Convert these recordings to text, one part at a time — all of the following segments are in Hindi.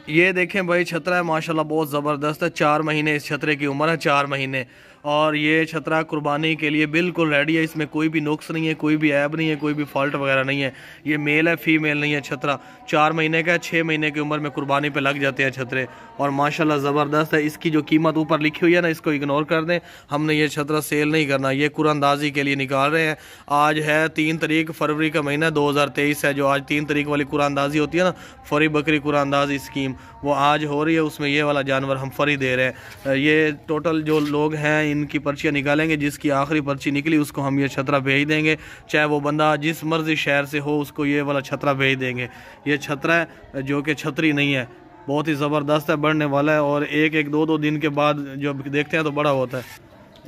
ये देखें भाई, छतरा है माशाल्लाह बहुत ज़बरदस्त है। 4 महीने इस छतरे की उम्र है, 4 महीने। और ये छतरा कुर्बानी के लिए बिल्कुल रेडी है। इसमें कोई भी नुक्स नहीं है, कोई भी ऐब नहीं है, कोई भी फॉल्ट वगैरह नहीं है। ये मेल है, फीमेल नहीं है। छतरा 4 महीने का है। 6 महीने की उम्र में कुर्बानी पे लग जाते हैं छतरे। और माशाल्लाह ज़बरदस्त है। इसकी जो कीमत ऊपर लिखी हुई है ना, इसको इग्नोर कर दें। हमने ये छतरा सेल नहीं करना, ये कुरानंदाजी के लिए निकाल रहे हैं। आज है 3 तारीख फरवरी का महीना 2023 है। जो आज 3 तारीख वाली कुरानंदाजी होती है ना, फरी बकरी कुरानंदाजी स्कीम, वो आज हो रही है। उसमें ये वाला जानवर हम फ्री दे रहे हैं। ये टोटल जो लोग हैं इनकी पर्चियाँ निकालेंगे। जिसकी आखिरी पर्ची निकली उसको हम ये छतरा भेज देंगे। चाहे वो बंदा जिस मर्जी शहर से हो, उसको ये वाला छतरा भेज देंगे। ये छतरा है जो कि छतरी नहीं है, बहुत ही ज़बरदस्त है, बढ़ने वाला है। और एक एक दो दो दिन के बाद जब देखते हैं तो बड़ा होता है।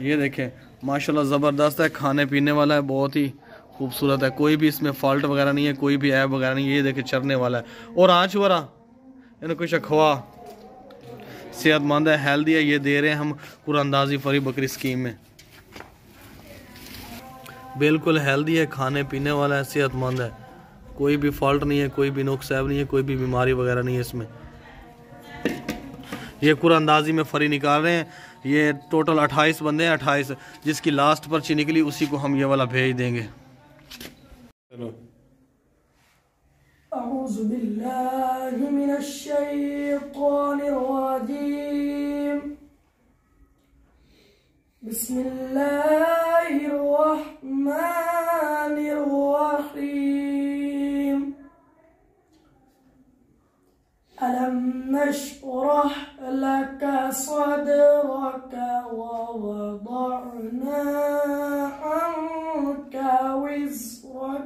ये देखें माशाल्लाह ज़बरदस्त है, खाने पीने वाला है, बहुत ही खूबसूरत है। कोई भी इसमें फॉल्ट वगैरह नहीं है, कोई भी ऐब वगैरह नहीं है। ये देखें चरने वाला है। और आँच वरा इन्हें कुछ अखवा सेहतमंद है, हेल्दी है। ये दे रहे हैं हम कुरानंदाजी फरी बकरी स्कीम में। बिल्कुल हेल्दी है, खाने पीने वाला है, सेहतमंद है, कोई भी फॉल्ट नहीं है, कोई भी नुक्स ऐब नहीं है, कोई भी बीमारी वगैरह नहीं है इसमें। ये कुरानंदाजी में फरी निकाल रहे हैं। ये टोटल 28 बंदे हैं, 28। जिसकी लास्ट पर्ची निकली उसी को हम ये वाला भेज देंगे। चलो अऊज़ु बिल्लाहि मिनश शैतानिर रजीम। बिस्मिल्लाहिर रहमानिर रहीम। अलम नशरह लका सदरक व वदअना अन्का विज़रक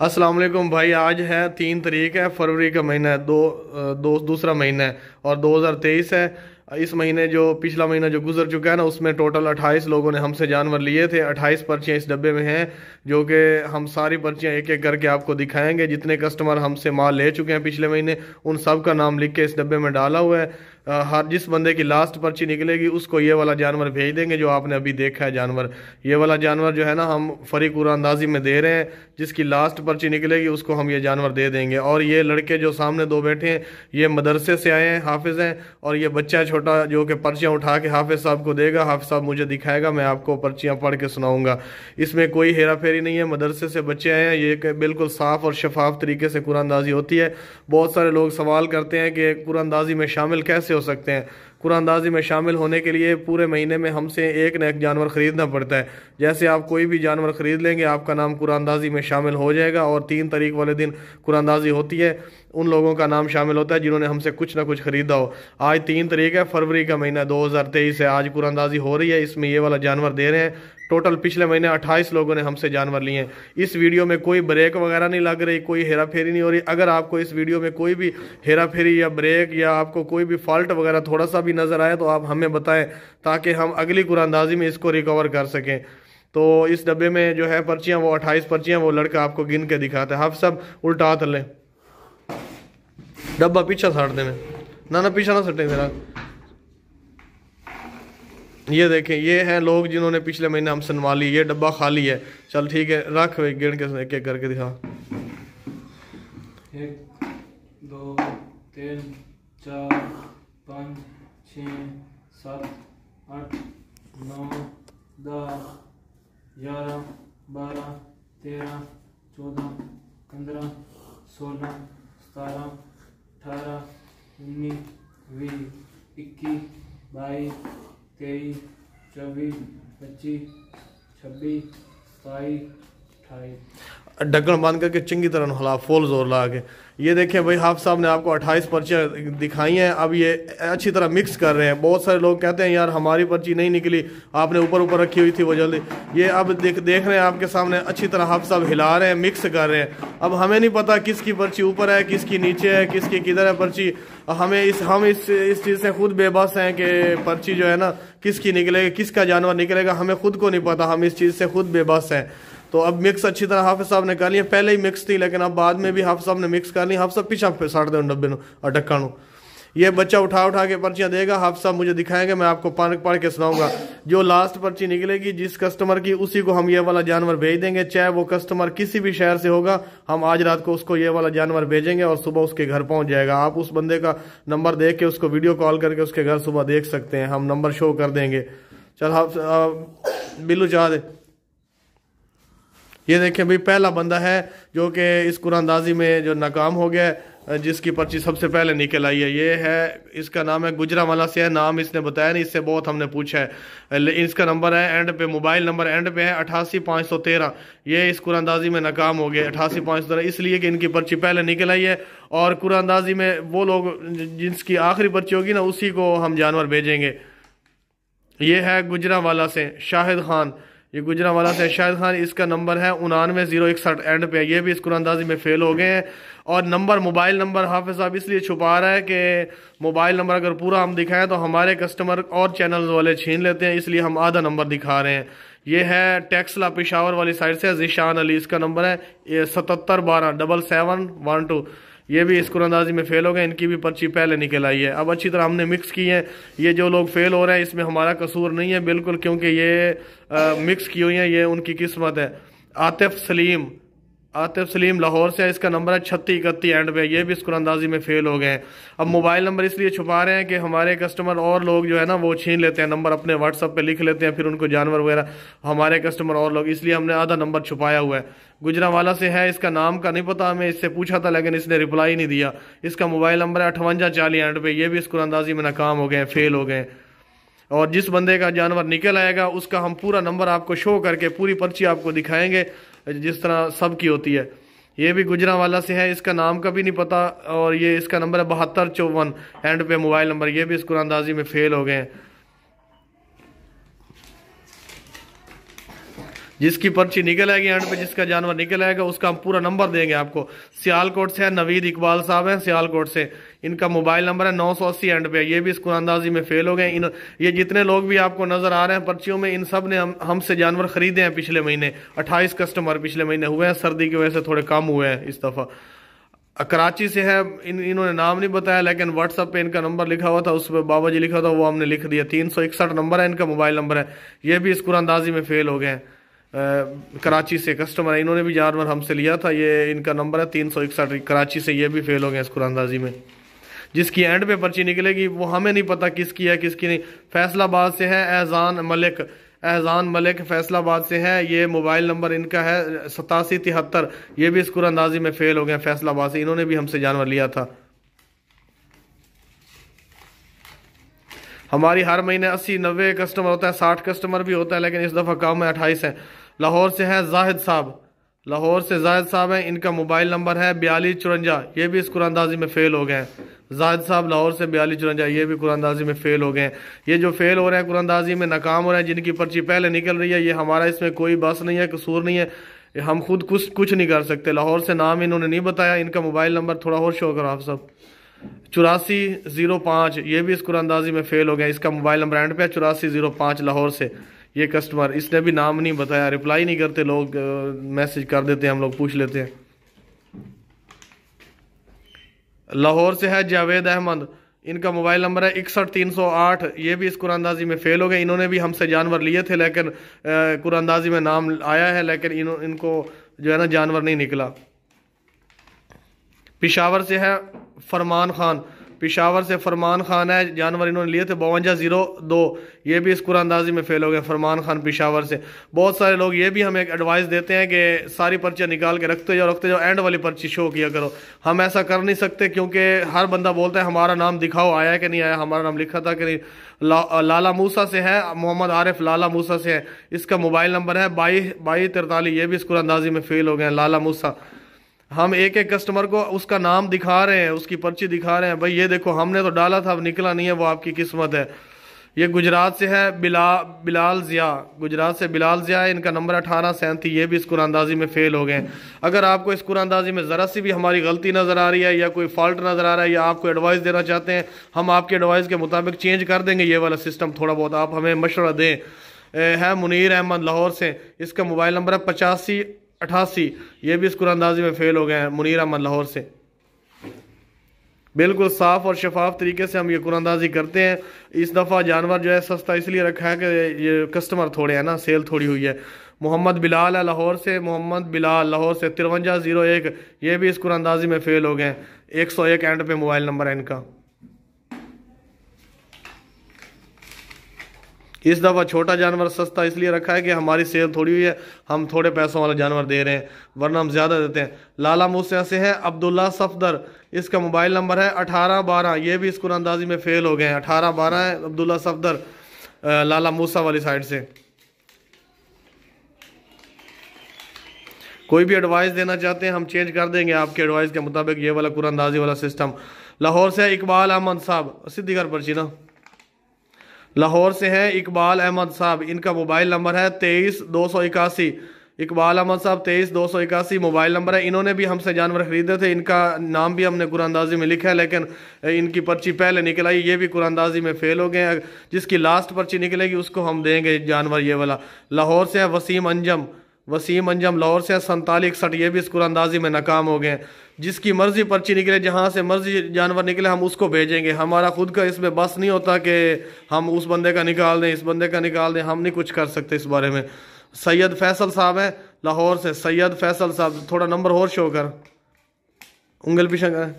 अस्सलाम वालेकुम भाई। आज है 3 तारीख है, फरवरी का महीना है, दूसरा महीना है और 2023 है। इस महीने जो पिछला महीना जो गुजर चुका है ना, उसमें टोटल 28 लोगों ने हमसे जानवर लिए थे। 28 पर्चियाँ इस डब्बे में हैं, जो कि हम सारी पर्चियाँ एक एक करके आपको दिखाएंगे। जितने कस्टमर हमसे माल ले चुके हैं पिछले महीने, उन सब का नाम लिख के इस डब्बे में डाला हुआ है। हर जिस बंदे की लास्ट पर्ची निकलेगी उसको ये वाला जानवर भेज देंगे जो आपने अभी देखा है जानवर। ये वाला जानवर जो है ना, हम फरी कुरानंदाजी में दे रहे हैं। जिसकी लास्ट पर्ची निकलेगी उसको हम ये जानवर दे देंगे। और ये लड़के जो सामने दो बैठे हैं, ये मदरसे से आए हैं, हाफिज़ हैं। और ये बच्चा छोटा जो कि पर्चियाँ उठा के हाफिज़ साहब को देगा, हाफिज़ साहब मुझे दिखाएगा, मैं आपको पर्चियाँ पढ़ के सुनाऊँगा। इसमें कोई हेरा फेरी नहीं है, मदरसे से बच्चे आए हैं। ये बिल्कुल साफ़ और शफाफ तरीके से कुरानंदाजी होती है। बहुत सारे लोग सवाल करते हैं कि कुरानंदाजी में शामिल कैसे हो सकते हैं। कुरानंदाजी में शामिल होने के लिए पूरे महीने में हमसे एक न एक जानवर ख़रीदना पड़ता है। जैसे आप कोई भी जानवर ख़रीद लेंगे, आपका नाम कुरानंदाजी में शामिल हो जाएगा। और 3 तारीख वाले दिन कुरानंदाजी होती है, उन लोगों का नाम शामिल होता है जिन्होंने हमसे कुछ ना कुछ ख़रीदा हो। आज 3 तारीख है, फरवरी का महीना 2023 है। आज कुरानंदाजी हो रही है, इसमें ये वाला जानवर दे रहे हैं। टोटल पिछले महीने 28 लोगों ने हमसे जानवर लिए हैं। इस वीडियो में कोई ब्रेक वगैरह नहीं लग रही, कोई हेरा फेरी नहीं हो रही। अगर आपको इस वीडियो में कोई भी हेरा फेरी या ब्रेक या आपको कोई भी फॉल्ट वगैरह थोड़ा सा भी नज़र आए तो आप हमें बताएं, ताकि हम अगली कुरानंदाजी में इसको रिकवर कर सकें। तो इस डब्बे में जो है पर्चियाँ, वो 28 पर्चियाँ, वो लड़का आपको गिन के दिखाता है। हाफ़िज़ साहब उल्टा हाथ लें, डब्बा पीछा साट देना, ना पीछा ना सटें जरा। ये देखें, ये हैं लोग जिन्होंने पिछले महीने हमसे नवा ली। ये डब्बा खाली है। चल ठीक है, रख गिन के एक एक करके दिखा। 1 2 3 4 5 6 7 8 9 10 11 12 13 14 15 16 17 18 19 20 21 22 23 24 25 26 27 28। ढक्कन बांध करके चंगी तरह हला फुल जोर ला के। ये देखें भाई, हाफ साहब ने आपको 28 पर्चियाँ दिखाई हैं। अब ये अच्छी तरह मिक्स कर रहे हैं। बहुत सारे लोग कहते हैं यार हमारी पर्ची नहीं निकली, आपने ऊपर ऊपर रखी हुई थी वो जल्दी। ये अब देख रहे हैं आपके सामने, अच्छी तरह हाफ साहब हिला रहे हैं, मिक्स कर रहे हैं। अब हमें नहीं पता किसकी पर्ची ऊपर है, किसकी नीचे है, किसकी किधर है पर्ची। हम इस चीज़ से खुद बेबस हैं कि पर्ची जो है ना किसकी निकलेगी, किसका जानवर निकलेगा, हमें खुद को नहीं पता। हम इस चीज़ से खुद बेबस हैं। तो अब मिक्स अच्छी तरह हाफिज साहब ने कर लिया। पहले ही मिक्स थी लेकिन अब बाद में भी हाफिज साहब ने मिक्स कर ली। हाफिज साहब पीछा साट दे डब्बे और ढक्कन। ये बच्चा उठा के पर्चियाँ देगा, हाफिज साहब मुझे दिखाएंगे, मैं आपको पढ़ के सुनाऊंगा। जो लास्ट पर्ची निकलेगी जिस कस्टमर की, उसी को हम ये वाला जानवर भेज देंगे। चाहे वो कस्टमर किसी भी शहर से होगा, हम आज रात को उसको ये वाला जानवर भेजेंगे और सुबह उसके घर पहुंच जाएगा। आप उस बंदे का नंबर देख के उसको वीडियो कॉल करके उसके घर सुबह देख सकते हैं, हम नंबर शो कर देंगे। चल बिल्लू चाह दे। ये देखें भाई, पहला बंदा है जो कि इस कुरानदाजी में जो नाकाम हो गया, जिसकी पर्ची सबसे पहले निकल आई है। ये है, इसका नाम है गुजरावाला से है, नाम इसने बताया नहीं, इससे बहुत हमने पूछा है। इसका नंबर है एंड पे, मोबाइल नंबर एंड पे है 88,513। ये इस कुरानदाजी में नाकाम हो गया 88,513, इसलिए कि इनकी पर्ची पहले निकल आई है। और कुरानदाजी में वो लोग जिसकी आखिरी पर्ची होगी ना, उसी को हम जानवर भेजेंगे। ये है गुजरावाला से शाहिद खान, ये गुजरावाला से शाहिद खान, इसका नंबर है 99,061 एंड पे। ये भी इस कुरानदाजी में फेल हो गए हैं। और नंबर, मोबाइल नंबर हाफिज साहब इसलिए छुपा रहा है कि मोबाइल नंबर अगर पूरा हम दिखाएं तो हमारे कस्टमर और चैनल वाले छीन लेते हैं, इसलिए हम आधा नंबर दिखा रहे हैं। ये है टेक्सला पेशावर वाली साइड से जिशान अली, इसका नंबर है 77127712। ये भी इस कुरानदाजी में फेल हो गए, इनकी भी पर्ची पहले निकल आई है। अब अच्छी तरह हमने मिक्स की है। ये जो लोग फेल हो रहे हैं इसमें हमारा कसूर नहीं है बिल्कुल, क्योंकि ये मिक्स की हुई है, ये उनकी किस्मत है। आतिफ सलीम लाहौर से है, इसका नंबर है 3631 एंड पे। ये भी इस कुरानदाजी में फेल हो गए हैं। अब मोबाइल नंबर इसलिए छुपा रहे हैं कि हमारे कस्टमर और लोग जो है ना वो छीन लेते हैं नंबर, अपने व्हाट्सअप पे लिख लेते हैं, फिर उनको जानवर वगैरह हमारे कस्टमर और लोग, इसलिए हमने आधा नंबर छुपाया हुआ है। गुजरावाला से है, इसका नाम का नहीं पता, हमें इससे पूछा था लेकिन इसने रिप्लाई नहीं दिया। इसका मोबाइल नंबर है 5840 एंड पे। ये भी इस कुरानदाजी में नाकाम हो गए, फेल हो गए। और जिस बंदे का जानवर निकल आएगा उसका हम पूरा नंबर आपको शो करके पूरी पर्ची आपको दिखाएंगे जिस तरह सबकी होती है। ये भी गुजरावाला से है, इसका नाम का भी नहीं पता, और ये इसका नंबर है 7254 एंड पे मोबाइल नंबर। ये भी इस कुरानदाजी में फेल हो गए। जिसकी पर्ची निकल आएगी एंड पे, जिसका जानवर निकल आएगा उसका हम पूरा नंबर देंगे आपको। सियालकोट से है, नवीद इकबाल साहब हैं सियालकोट से, इनका मोबाइल नंबर है 980 एंड पे। ये भी इस कुरानदाजी में फेल हो गए। ये जितने लोग भी आपको नजर आ रहे हैं पर्चियों में, इन सब ने हमसे जानवर खरीदे हैं पिछले महीने। 28 कस्टमर पिछले महीने हुए हैं, सर्दी की वजह से थोड़े कम हुए हैं इस दफा। कराची से है, इन्होंने नाम नहीं बताया लेकिन व्हाट्सएप पे इनका नंबर लिखा हुआ था, उस पर बाबा जी लिखा था, वो हमने लिख दिया। 361 नंबर है इनका, मोबाइल नंबर है। ये भी इस कुरानदाजी में फेल हो गए हैं। कराची से कस्टमर है, इन्होंने भी जानवर हमसे लिया था। ये इनका नंबर है 361 कराची से। ये भी फेल हो गए इस कुरानदाजी में। जिसकी एंड पे पर्ची निकलेगी वो हमें नहीं पता किसकी है किसकी नहीं। फैसलाबाद से है एहजान मलिक फैसलाबाद से है। ये मोबाइल नंबर इनका है 8773। ये भी इस कुरानदाजी में फेल हो गए फैसलाबाद से, इन्होंने भी हमसे जानवर लिया था। हमारी हर महीने 80-90 कस्टमर होता है, 60 कस्टमर भी होता है, लेकिन इस दफ़ा कम है, 28 है। लाहौर से है जाहिद साहब हैं, इनका मोबाइल नंबर है 4254। ये भी इस कुरानदाजी में फेल हो गए हैं। जाहिद साहब लाहौर से 4254, ये भी कुरानदाजी में फेल हो गए हैं। ये जो फेल हो रहे हैं कुरानदाजी में, नाकाम हो रहे हैं, जिनकी पर्ची पहले निकल रही है, ये हमारा इसमें कोई बस नहीं है, कसूर नहीं है, हम खुद कुछ नहीं कर सकते। लाहौर से नाम इन्होंने नहीं बताया। इनका मोबाइल नंबर थोड़ा और शो करो आप सब। 8405, ये भी इस कुरानदाजी में फेल हो गया। इसका मोबाइल नंबर एंड पे 8405 लाहौर से। ये कस्टमर, इसने भी नाम नहीं बताया, रिप्लाई नहीं करते लोग, मैसेज कर देते हैं, हम लोग पूछ लेते हैं। लाहौर से है जावेद अहमद, इनका मोबाइल नंबर है 61308। ये भी इस कुरानदाजी में फेल हो गए। इन्होंने भी हमसे जानवर लिए थे लेकिन कुरानदाजी में नाम आया है, लेकिन इनको जो है ना जानवर नहीं निकला। पेशावर से है फरमान पेशावर से फरमान खान है, जानवर इन्होंने लिए थे 5202, ये भी इस कुरानंदाजी में फेल हो गए। फरमान खान पेशावर से। बहुत सारे लोग ये भी हमें एक एडवाइस देते हैं कि सारी पर्चियाँ निकाल के रखते जाओ, एंड वाली पर्ची शो किया करो। हम ऐसा कर नहीं सकते क्योंकि हर बंदा बोलता है हमारा नाम दिखाओ, आया कि नहीं आया, हमारा नाम लिखा था कि नहीं। लाला मूसा से है, मोहम्मद आरिफ लाला मूसा से है, इसका मोबाइल नंबर है 2243, ये भी इस कुरानंदाजी में फेल हो गए हैं। लाला मूसा, हम एक एक कस्टमर को उसका नाम दिखा रहे हैं, उसकी पर्ची दिखा रहे हैं, भाई ये देखो हमने तो डाला था, अब निकला नहीं है, वो आपकी किस्मत है। ये गुजरात से है बिलाल ज़िया, गुजरात से बिलाल ज़िया है, इनका नंबर 1837, ये भी इस कुरानंदाजी में फेल हो गए। अगर आपको इस कुरानंदाजी में ज़रा सी भी हमारी गलती नज़र आ रही है या कोई फॉल्ट नज़र आ रहा है या आपको एडवाइस देना चाहते हैं, हम आपके एडवाइस के मुताबिक चेंज कर देंगे ये वाला सिस्टम थोड़ा बहुत, आप हमें मशवरा दें। है मुनीर अहमद लाहौर से, इसका मोबाइल नंबर है 8588, ये भी इस कुरानंदाजी में फेल हो गए हैं। मुनीर अहमद लाहौर से। बिल्कुल साफ़ और शफाफ तरीके से हम ये कुरानंदाजी करते हैं। इस दफ़ा जानवर जो है सस्ता इसलिए रखा है कि ये कस्टमर थोड़े हैं ना, सेल थोड़ी हुई है। मोहम्मद बिलाल है लाहौर से, मोहम्मद बिलाल लाहौर से 5301, ये भी इस कुरानंदाजी में फेल हो गए। 101 एंड पे मोबाइल नंबर है इनका। इस दफ़ा छोटा जानवर सस्ता इसलिए रखा है कि हमारी सेल थोड़ी हुई है, हम थोड़े पैसों वाला जानवर दे रहे हैं, वरना हम ज़्यादा देते हैं। लाला मूसा से है अब्दुल्ला सफदर, इसका मोबाइल नंबर है 1812, ये भी इस कुरानंदाजी में फेल हो गए हैं। 1812 है अब्दुल्ला सफदर, लाला मूसा वाली साइड से। कोई भी एडवाइस देना चाहते हैं हम चेंज कर देंगे आपके एडवाइस के मुताबिक ये वाला कुरानंदाजी वाला सिस्टम। लाहौर से इकबाल अहमद साहब, सीधी घर पर्ची ना, लाहौर से है इकबाल अहमद साहब, इनका मोबाइल नंबर है 23281। इकबाल अहमद साहब 23281 मोबाइल नंबर है। इन्होंने भी हमसे जानवर खरीदे थे, इनका नाम भी हमने कुरानंदाजी में लिखा है, लेकिन इनकी पर्ची पहले निकल आई, ये भी कुरानंदाजी में फेल हो गए। जिसकी लास्ट पर्ची निकलेगी उसको हम देंगे जानवर ये वाला। लाहौर से है वसीम अंजम लाहौर से है 4761, ये भी इस कुरानंदाजी में नाकाम हो गए। जिसकी मर्जी पर्ची निकले, जहाँ से मर्जी जानवर निकले, हम उसको भेजेंगे। हमारा खुद का इसमें बस नहीं होता कि हम उस बंदे का निकाल दें, इस बंदे का निकाल दें, हम नहीं कुछ कर सकते इस बारे में। सैयद फैसल साहब है लाहौर से, सैयद फैसल साहब, थोड़ा नंबर और शो कर, उंगल पीछे कर।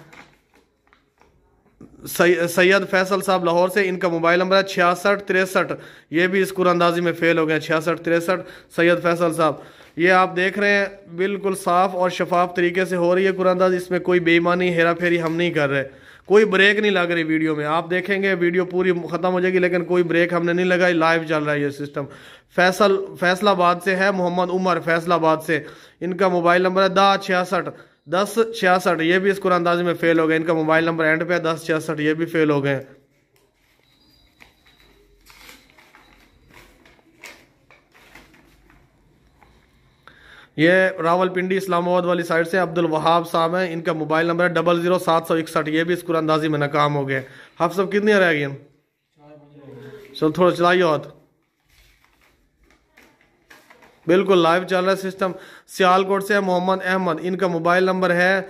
सैयद फैसल साहब लाहौर से, इनका मोबाइल नंबर है 6663, ये भी इस कुरानंदाजी में फेल हो गए। 6663 सैयद फैसल साहब। ये आप देख रहे हैं बिल्कुल साफ़ और शफाफ तरीके से हो रही है कुरानंदाजी, इसमें कोई बेईमानी हेरा फेरी हम नहीं कर रहे, कोई ब्रेक नहीं लग रही वीडियो में। आप देखेंगे वीडियो पूरी ख़त्म हो जाएगी, लेकिन कोई ब्रेक हमने नहीं लगाई, लाइव चल रहा है ये सिस्टम। फैसलाबाद से है मोहम्मद उमर, फैसलाबाद से, इनका मोबाइल नंबर है 1066, ये भी इस कुरानंदाजी में फेल हो गए। इनका मोबाइल नंबर एंड पे है 1066, ये भी फेल हो गए। ये रावलपिंडी इस्लामाबाद वाली साइड से अब्दुल वहाब साहब हैं, इनका मोबाइल नंबर है 00761, ये भी इस कुरानंदाजी में नाकाम हो गए। आप सब कितनी रह गई? चलो थोड़ा चलाइए हाथ। बिल्कुल लाइव चल रहा है सिस्टम। सियालकोट से है मोहम्मद अहमद, इनका मोबाइल नंबर है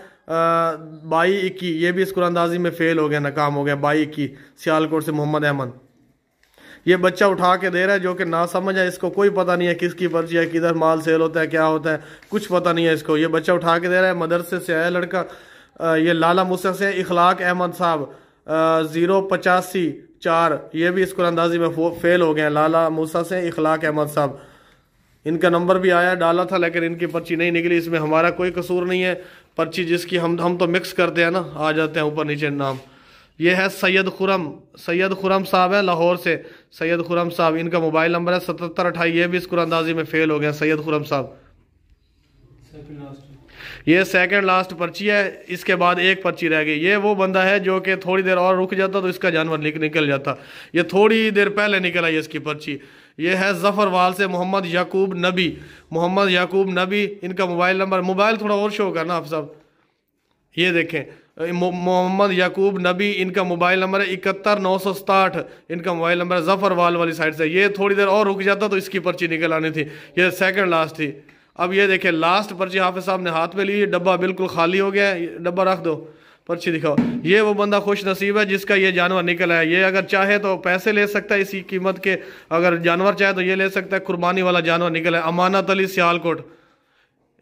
2221, ये भी इस कुरानंदाजी में फेल हो गया, नाकाम हो गया। 2221 सियालकोट से मोहम्मद अहमद। ये बच्चा उठा के दे रहा है जो कि ना समझ है, इसको कोई पता नहीं है किसकी पर्ची है, किधर माल सेल होता है, क्या होता है, कुछ पता नहीं है इसको। ये बच्चा उठा के दे रहा है, मदरसे से आया लड़का। ये लाला मूसा से इखलाक अहमद साहब 085 ये भी इस कुरानंदाजी में फेल हो गए। लाला मूसा से इखलाक अहमद साहब, इनका नंबर भी आया, डाला था, लेकिन इनकी पर्ची नहीं निकली। इसमें हमारा कोई कसूर नहीं है, पर्ची जिसकी हम तो मिक्स करते हैं ना, आ जाते हैं ऊपर नीचे नाम। ये है सैयद खुरम साहब है लाहौर से, सैयद खुरम साहब, इनका मोबाइल नंबर है 7728, ये भी इस कुरानंदाजी में फेल हो गए। सैयद खुरम साहब, ये सेकंड लास्ट पर्ची है, इसके बाद एक पर्ची रह गई। ये वो बंदा है जो कि थोड़ी देर और रुक जाता तो इसका जानवर निकल जाता, ये थोड़ी देर पहले निकल आई इसकी पर्ची। ये है जफरवाल से मोहम्मद याकूब नबी, इनका मोबाइल थोड़ा और शो करना आप सब, ये देखें मोहम्मद याकूब नबी, इनका मोबाइल नंबर है 71967, इनका मोबाइल नंबर है जफरवाल वाली साइड से। ये थोड़ी देर और रुक जाता तो इसकी पर्ची निकल आनी थी, ये सेकंड लास्ट थी। अब ये देखें लास्ट पर्ची हाफिज साहब ने हाथ में ली, डब्बा बिल्कुल खाली हो गया, डब्बा रख दो, पर्ची दिखाओ। ये वो बंदा खुश नसीब है जिसका ये जानवर निकल आया। ये अगर चाहे तो पैसे ले सकता है इसी कीमत के, अगर जानवर चाहे तो ये ले सकता है, कुर्बानी वाला जानवर निकला है। अमानत अली सियालकोट,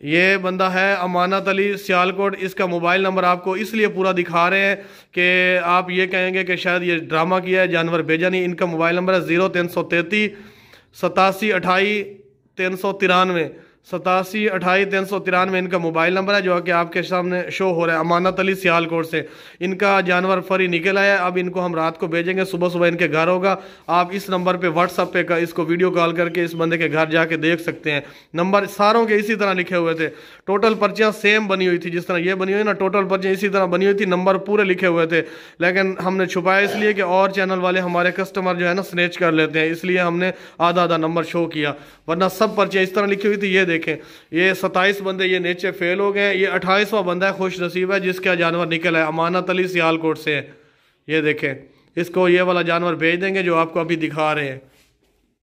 ये बंदा है अमानत अली सियालकोट। इसका मोबाइल नंबर आपको इसलिए पूरा दिखा रहे हैं कि आप ये कहेंगे कि शायद ये ड्रामा किया है, जानवर भेजा नहीं। इनका मोबाइल नंबर है 0333 87 28 393, 87 28 393 इनका मोबाइल नंबर है, जो कि आपके सामने शो हो रहा है। अमानत अली सियालकोट से इनका जानवर फरी निकल आया। अब इनको हम रात को भेजेंगे, सुबह सुबह इनके घर होगा। आप इस नंबर पे व्हाट्सअप पे का इसको वीडियो कॉल करके इस बंदे के घर जाके देख सकते हैं। नंबर सारों के इसी तरह लिखे हुए थे, टोटल पर्चियाँ सेम बनी हुई थी, जिस तरह ये बनी हुई ना, टोटल पर्चियाँ इसी तरह बनी हुई थी, नंबर पूरे लिखे हुए थे। लेकिन हमने छुपाया इसलिए कि और चैनल वाले हमारे कस्टमर जो है ना स्नेच कर लेते हैं, इसलिए हमने आधा आधा नंबर शो किया, वरना सब पर्चियाँ इस तरह लिखी हुई थी। ये देखें, ये 27 बंदे ये नीचे फेल हो गए। ये 28वां बंदा है, खुश नसीब है, जिसका जानवर निकल है। अमानत अली सियालकोट से है। ये देखें, इसको ये वाला जानवर भेज देंगे जो आपको अभी दिखा रहे हैं।